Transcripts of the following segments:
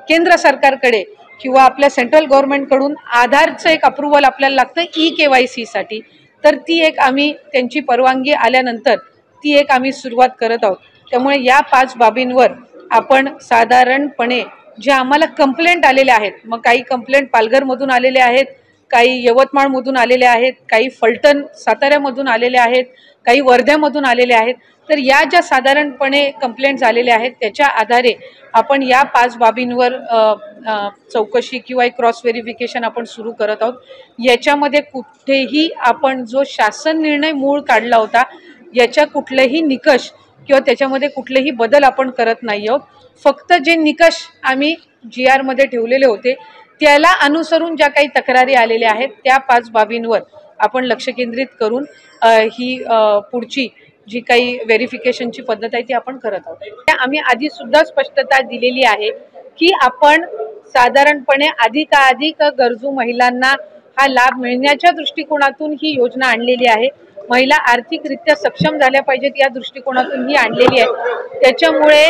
केंद्र सरकारकडे किंवा आपल्या सेंट्रल गव्हर्नमेंटकडून आधारचं एक अप्रूव्हल आपल्याला लागतं ई-KYC साठी, तर ती एक आम्ही त्यांची परवानगी आल्यानंतर ती एक आम्ही सुरुवात करत आहोत। त्यामुळे या 5 बाबींवर आपण साधारणपणे जे आम्हाला कंप्लेंट आलेले आहेत, मग काही कंप्लेंट पालघरमधून आलेले आहेत, काही यवतमाळमधून आलेले आहेत, काही फलटण साताऱ्यामधून आलेले आहेत, काही वर्ध्यामधून आलेले आहेत, तर या ज्या साधारणपणे कंप्लेंट्स आलेले आहेत त्याच्या आधारे आपण या 5 बाबींवर चौकशी किंवा एक क्रॉस व्हेरिफिकेशन आपण सुरू करत आहोत। याच्यामध्ये कुठेही आपण जो शासन निर्णय मूळ काढला होता याच्या कुठलेही निकष किंवा त्याच्यामध्ये कुठलेही बदल आपण करत नाही आहोत। फक्त जे निकष आम्ही GR मध्ये ठेवलेले होते त्याला अनुसरून ज्या काही तक्रारी आलेल्या आहेत त्या 5 बाबींवर आपण लक्ष केंद्रित करून ही पुढची जी काही व्हेरिफिकेशनची पद्धत आहे ती आपण करत आहोत। आम्ही आधी सुद्धा स्पष्टता दिलेली आहे की आपण साधारणपणे अधिकाधिक गरजू महिलांना हा लाभ मिळण्याच्या दृष्टिकोनातून ही योजना आणलेली आहे। महिला आर्थिकरित्या सक्षम झाल्या पाहिजेत या दृष्टिकोनातून ही आणलेली आहे। त्याच्यामुळे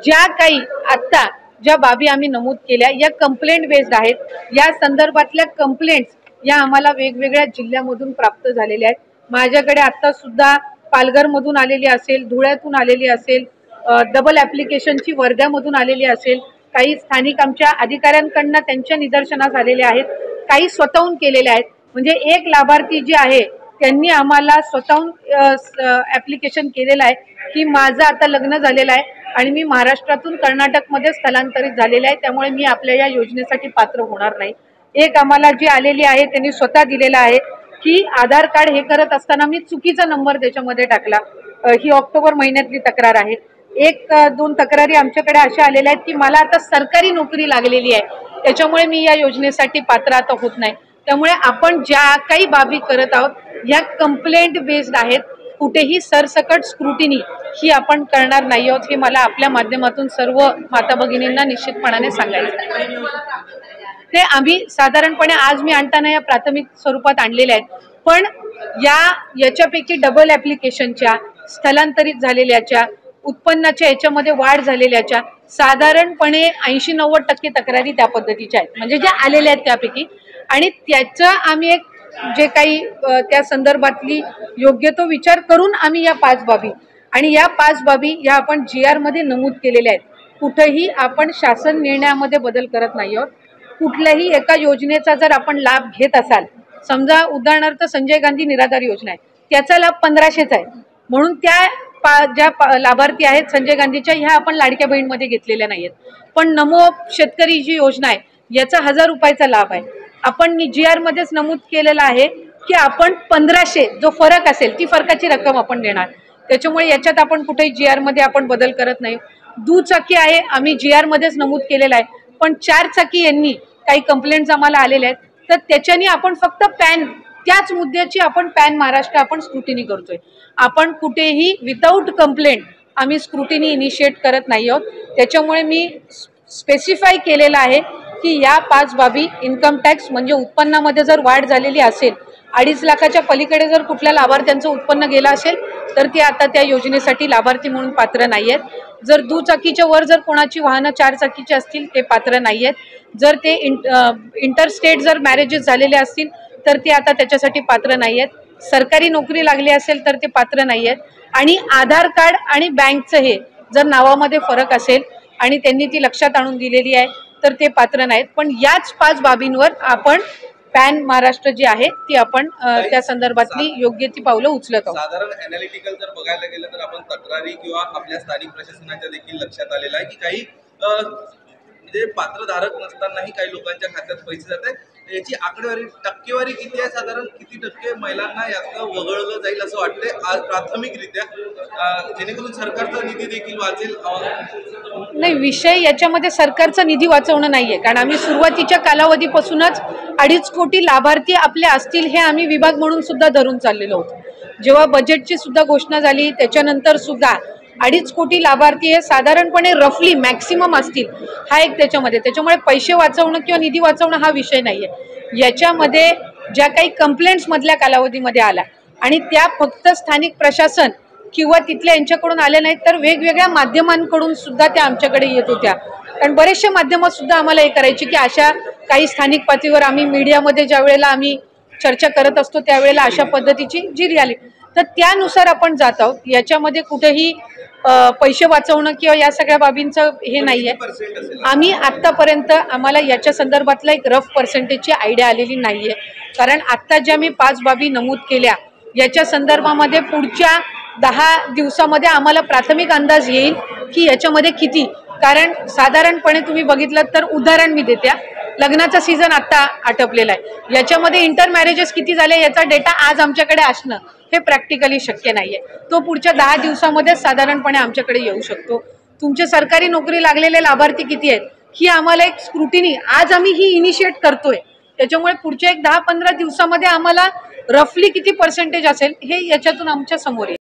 ज्या काही आता ज्या बाबी आम्ही नमूद केल्या या कंप्लेंट बेस्ड आहेत। या संदर्भातल्या कंप्लेंट्स या आम्हाला वेगवेगळ्या जिल्ह्यामधून प्राप्त झालेल्या आहेत। माझ्याकडे आता सुद्धा पालघरमधून आलेली असेल, धुळ्यातून आलेली असेल, डबल ॲप्लिकेशनची वर्ध्यामधून आलेली असेल, काही स्थानिक आमच्या अधिकाऱ्यांकडून त्यांच्या निदर्शनास आलेले आहेत, काही स्वतःहून केलेले आहेत। म्हणजे एक लाभार्थी जे आहे त्यांनी आम्हाला स्वतःहून ॲप्लिकेशन केलेलं आहे की माझं आता लग्न झालेलं आहे आणि मी महाराष्ट्रातून कर्नाटकमध्ये स्थलांतरित झालेले आहे, त्यामुळे मी आपल्या या योजनेसाठी पात्र होणार नाही। एक आम्हाला जी आलेली आहे त्यांनी स्वतः दिलेला आहे की आधार कार्ड हे करत असताना मी चुकीचा नंबर त्याच्यामध्ये टाकला। ही ऑक्टोबर महिन्यातली तक्रार आहे। 1-2 तक्रारी आमच्याकडे अशा आलेल्या आहेत की मला आता सरकारी नोकरी लागलेली आहे, त्याच्यामुळे मी या योजनेसाठी पात्र आता होत नाही। त्यामुळे आपण ज्या काही बाबी करत आहोत या कंप्लेंट बेस्ड आहेत, कुठेही सरसकट स्क्रुटिनी ही आपण करणार नाही आहोत। हे मला आपल्या माध्यमातून सर्व माता भगिनींना निश्चितपणाने सांगायचं आहे। ते आम्ही साधारणपणे आज मी आणताना या प्राथमिक स्वरूपात आणलेले आहेत, पण याच्यापैकी डबल ॲप्लिकेशनच्या, स्थलांतरित झालेल्याच्या, उत्पन्नाच्या याच्यामध्ये वाढ झालेल्याच्या साधारणपणे 80-90% तक्रारी त्या पद्धतीच्या आहेत, म्हणजे ज्या आलेल्या आहेत त्यापैकी। आणि त्याचा आम्ही एक जे काही त्या संदर्भातली योग्य तो विचार करून आम्ही या 5 बाबी आणि या 5 बाबी या आपण GR मध्ये नमूद केलेल्या आहेत। कुठेही आपण शासन निर्णयामध्ये बदल करत नाही आहोत। कुठल्याही एका योजनेचा जर आपण लाभ घेत असाल, समजा उदाहरणार्थ संजय गांधी निराधार योजना आहे, त्याचा लाभ 1500चा आहे, म्हणून त्या ज्या लाभार्थी आहेत संजय गांधीच्या ह्या आपण लाडक्या बहीणमध्ये घेतलेल्या नाहीयेत। पण नमो शेतकरी जी योजना आहे याचा 1000 रुपयाचा लाभ आहे, आपण GR मध्येच नमूद केलेलं आहे की आपण 1500 जो फरक असेल ती फरकाची रक्कम आपण देणार। त्याच्यामुळे याच्यात आपण कुठेही GR मध्ये आपण बदल करत नाही। दुचाकी आहे आम्ही GR मध्येच नमूद केलेला आहे, पण 4 चाकी यांनी काही कंप्लेंट्स आम्हाला आलेल्या आहेत, तर त्याच्यानी आपण फक्त पॅन त्याच मुद्द्याची आपण पॅन महाराष्ट्र आपण स्क्रुटिनी करतोय। आपण कुठेही विदाऊट कंप्लेंट आम्ही स्क्रुटिनी इनिशिएट करत नाही आहोत। त्याच्यामुळे मी स्पेसिफाय केलेलं आहे की या 5 बाबी इन्कम टॅक्स म्हणजे उत्पन्नामध्ये जर वाढ झालेली असेल, 2.5 लाखाच्या पलीकडे जर कुठल्या लाभार्थ्यांचं उत्पन्न गेलं असेल तर ते आता त्या योजनेसाठी लाभार्थी म्हणून पात्र नाही आहेत। जर दुचाकीच्या वर जर कोणाची वाहनं 4 चाकीची असतील ते पात्र नाही आहेत। जर ते इंटरस्टेट जर मॅरेजेस झालेले असतील तर ते आता त्याच्यासाठी पात्र नाही आहेत। सरकारी नोकरी लागली असेल तर ते पात्र नाही आहेत। आणि आधार कार्ड आणि बँकचं हे जर नावामध्ये फरक असेल आणि त्यांनी ती लक्षात आणून दिलेली आहे तर ते पात्र नाहीत। पण याच 5 बाबींवर आपण पॅन महाराष्ट्र जी आहे ती आपण त्या संदर्भातली योग्य ती पावलं उचलत आहोत। साधारण ॲनालिटिकल जर बघायला गेलं तर आपण तक्रारी किंवा आपल्या स्थानिक प्रशासनाच्या देखील लक्षात आलेलं आहे की काही म्हणजे पात्रधारक नसतानाही काही लोकांच्या खात्यात पैसे जात आहेत। याची आकडेवारी टक्केवारी किती आहे, साधारण किती टक्के महिलांना यातनं वगळलं जाईल असं वाटतंय आज प्राथमिकरित्या, जेणेकरून सरकारचा निधी देखील वाचेल? नाही, विषय याच्यामध्ये सरकारचा निधी वाचवणं नाहीये, कारण आम्ही सुरुवातीच्या कालावधीपासूनच 2.5 कोटी लाभार्थी आपले असतील हे आम्ही विभाग म्हणून सुद्धा धरून चाललेलो होतो। जेव्हा बजेटची सुद्धा घोषणा झाली त्याच्यानंतर सुद्धा 2.5 कोटी लाभार्थी हे साधारणपणे रफली मॅक्सिमम असतील, हा एक त्याच्यामुळे पैसे वाचवणं किंवा निधी वाचवणं हा विषय नाहीये। याच्यामध्ये ज्या काही कंप्लेंट्स मधल्या कालावधीमध्ये आल्या आणि त्या फक्त स्थानिक प्रशासन किंवा तिथल्या यांच्याकडून आल्या नाहीत, तर वेगवेगळ्या माध्यमांकडून सुद्धा त्या आमच्याकडे येत होत्या. कारण बरेचसे माध्यमं सुद्धा आम्हाला हे करायची की अशा काही स्थानिक पातळीवर आम्ही मीडियामध्ये ज्या वेळेला आम्ही चर्चा करत असतो त्यावेळेला अशा पद्धतीची जी रियालिटी, तर त्यानुसार आपण जात आहोत. याच्यामध्ये कुठेही पैसे वाचवणं किंवा या सगळ्या बाबींचं हे नाहीये. आम्ही आत्तापर्यंत आम्हाला याच्या संदर्भातला एक रफ पर्सेंटेजची आयडिया आलेली नाहीये. कारण आत्ता ज्या मी 5 बाबी नमूद केल्या याच्या संदर्भामध्ये पुढच्या 10 दिवसामध्ये आम्हाला प्राथमिक अंदाज येईल की याच्यामध्ये किती. कारण साधारणपणे तुम्ही बघितलं तर उदाहरण मी देते, लग्नाचा सीझन आता आटपलेला आहे, याच्यामध्ये इंटर मॅरेजेस किती झाले याचा डेटा आज आमच्याकडे असणं हे प्रॅक्टिकली शक्य नाहीये. तो पुढच्या 10 दिवसामध्ये साधारणपणे आमच्याकडे येऊ शकतो. तुमचे सरकारी नोकरी लागलेले लाभार्थी किती आहेत ही आम्हाला एक स्क्रुटिनी आज आम्ही ही इनिशिएट करतोय. त्याच्यामुळे पुढच्या एक 10-15 दिवसामध्ये आम्हाला रफली किती पर्सेंटेज असेल हे याच्यातून आमच्या समोर येईल.